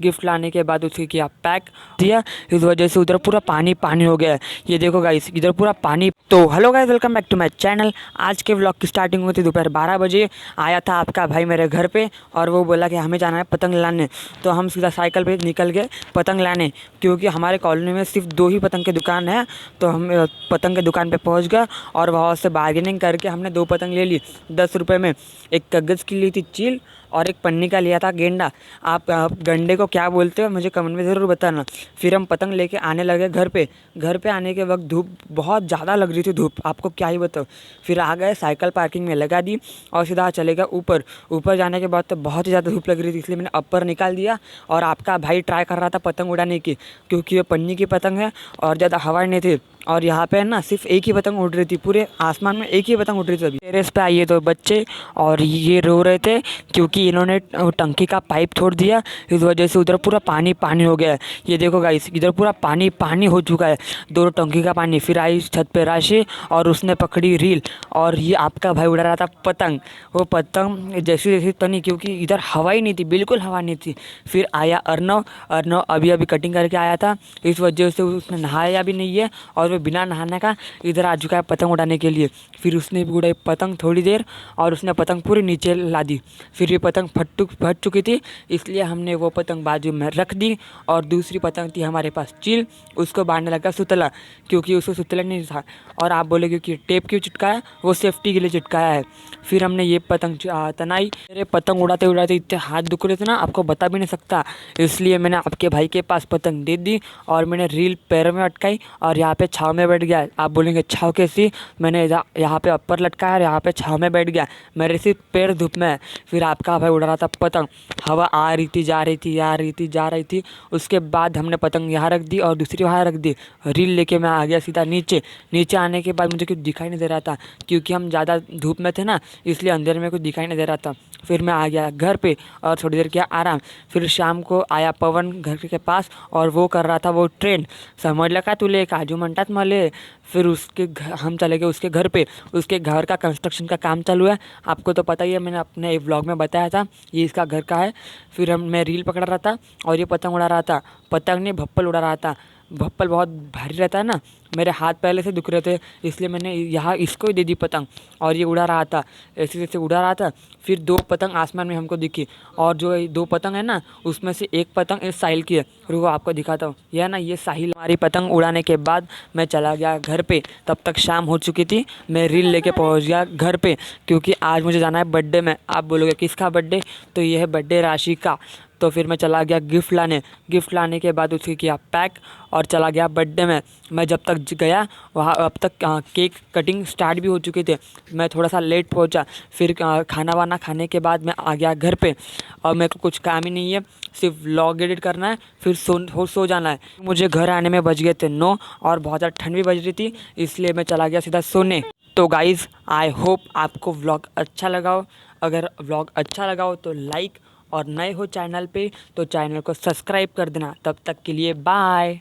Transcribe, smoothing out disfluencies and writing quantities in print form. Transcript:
Gift लाने के बाद उसे किया पैक दिया। इस वजह से उधर पूरा पानी पानी हो गया है। ये देखो गाइस, इधर पूरा पानी। तो hello guys, welcome back to my channel. आज के व्लॉग की स्टार्टिंग हुई थी दोपहर 12 बजे। आया था आपका भाई मेरे घर पे और वो बोला कि हमें जाना है पतंग लाने। तो हम सीधा साइकिल पे निकल गए पतंग लाने, क्योंकि हमारे कॉलोनी में सिर्फ 2 ही पतंग की दुकान है। तो हम पतंग की दुकान पे पहुंच गए और वहाँ से बार्गेनिंग करके हमने 2 पतंग ले ली 10 रुपये में। एक कागज़ की ली थी चील और एक पन्नी का लिया था गेंडा। आप गंडे को क्या बोलते हो मुझे कमेंट में ज़रूर बताना। फिर हम पतंग लेके आने लगे घर पे। घर पे आने के वक्त धूप बहुत ज़्यादा लग रही थी, धूप आपको क्या ही बताओ। फिर आ गए, साइकिल पार्किंग में लगा दी और सीधा चले गए ऊपर। ऊपर जाने के बाद तो बहुत ही ज़्यादा धूप लग रही थी, इसलिए मैंने अपर निकाल दिया। और आपका भाई ट्राई कर रहा था पतंग उड़ाने की, क्योंकि ये पन्नी की पतंग है और ज़्यादा हवा नहीं थी। और यहाँ पे ना सिर्फ एक ही पतंग उड़ रही थी, पूरे आसमान में एक ही पतंग उड़ रही थी। अभी टेरेस पे आइए तो बच्चे और ये रो रहे थे क्योंकि इन्होंने टंकी का पाइप छोड़ दिया। इस वजह से उधर पूरा पानी पानी हो गया है। ये देखो गाइस, इधर पूरा पानी पानी हो चुका है, 2 टंकी का पानी। फिर आई छत पे राशि और उसने पकड़ी रील और ये आपका भाई उड़ा रहा था पतंग। वो पतंग जैसी जैसी तनी, क्योंकि इधर हवा ही नहीं थी, बिल्कुल हवा नहीं थी। फिर आया अर्नव। अर्नव अभी अभी कटिंग करके आया था, इस वजह से उसने नहाया भी नहीं है और वो बिना नहाने का इधर आ चुका है पतंग उड़ाने के लिए। फिर उसने भी उड़ाई पतंग थोड़ी देर और उसने पतंग पूरी नीचे ला दी। फिर ये पतंग फट चुकी थी, इसलिए हमने वो पतंग बाजू में रख दी। और दूसरी पतंग थी हमारे पास चील, उसको बांधने लगा सुतला, क्योंकि उसको सुतला नहीं था। और आप बोलेगे कि टेप क्यों चिटकाया, वो सेफ्टी के लिए चिटकाया है। फिर हमने ये पतंग तनाई। मेरे पतंग उड़ाते उड़ाते इतने हाथ दुख रहे थे ना, आपको बता भी नहीं सकता। इसलिए मैंने आपके भाई के पास पतंग दे दी और मैंने रील पैरों में अटकाई और यहाँ पे छाँव में बैठ गया। आप बोलेंगे छाँव कैसी, मैंने यहाँ पे अपर लटकाया और यहाँ पे छाँव में बैठ गया, मेरे सिर्फ पैर धूप में है। फिर आपका भाई उड़ा रहा था पतंग, हवा आ रही थी जा रही थी, आ रही थी जा रही थी। उसके बाद हमने पतंग यहाँ रख दी और दूसरी वहाँ रख दी। रील लेके मैं आ गया सीधा नीचे। नीचे आने के बाद मुझे कुछ दिखाई नहीं दे रहा था, क्योंकि हम ज़्यादा धूप में थे ना, इसलिए अंधेरे में कुछ दिखाई नहीं दे रहा था। फिर मैं आ गया घर पे और थोड़ी देर किया आराम। फिर शाम को आया पवन घर के पास और वो कर रहा था वो ट्रेन, समझ लगा तुले काजू मंटात मले। फिर उसके हम चले गए उसके घर पे। उसके घर का कंस्ट्रक्शन का काम चालू है, आपको तो पता ही है, मैंने अपने व्लॉग में बताया था, ये इसका घर का है। फिर मैं रील पकड़ा रहा था और ये पतंग उड़ा रहा था। पतंग नहीं, भप्पल उड़ा रहा था। भप्पल बहुत भारी रहता है ना, मेरे हाथ पहले से दुख रहे थे, इसलिए मैंने यहाँ इसको ही दे दी पतंग और ये उड़ा रहा था, ऐसे जैसे उड़ा रहा था। फिर 2 पतंग आसमान में हमको दिखी और जो 2 पतंग है ना, उसमें से एक पतंग इस साहिल की है। रुको आपको दिखाता हूँ, यह ना ये साहिल। हमारी पतंग उड़ाने के बाद मैं चला गया घर पे। तब तक शाम हो चुकी थी, मैं रील लेके पहुँच गया घर पे, क्योंकि आज मुझे जाना है बर्थडे में। आप बोलोगे किसका बर्थडे, तो ये है बर्थडे राशि का। तो फिर मैं चला गया गिफ्ट लाने। गिफ्ट लाने के बाद उसे किया पैक और चला गया बर्थडे में। मैं जब तक गया वहाँ अब तक केक कटिंग स्टार्ट भी हो चुके थे, मैं थोड़ा सा लेट पहुँचा। फिर खाना वाना खाने के बाद मैं आ गया घर पे और मेरे को कुछ काम ही नहीं है, सिर्फ व्लॉग एडिट करना है, फिर सो जाना है। मुझे घर आने में बज गए थे 9 और बहुत ज़्यादा ठंड भी बज रही थी, इसलिए मैं चला गया सीधा सोने। तो गाइज़, आई होप आपको व्लॉग अच्छा लगा हो। अगर व्लॉग अच्छा लगा हो तो लाइक, और नए हो चैनल पे तो चैनल को सब्सक्राइब कर देना। तब तक के लिए बाय।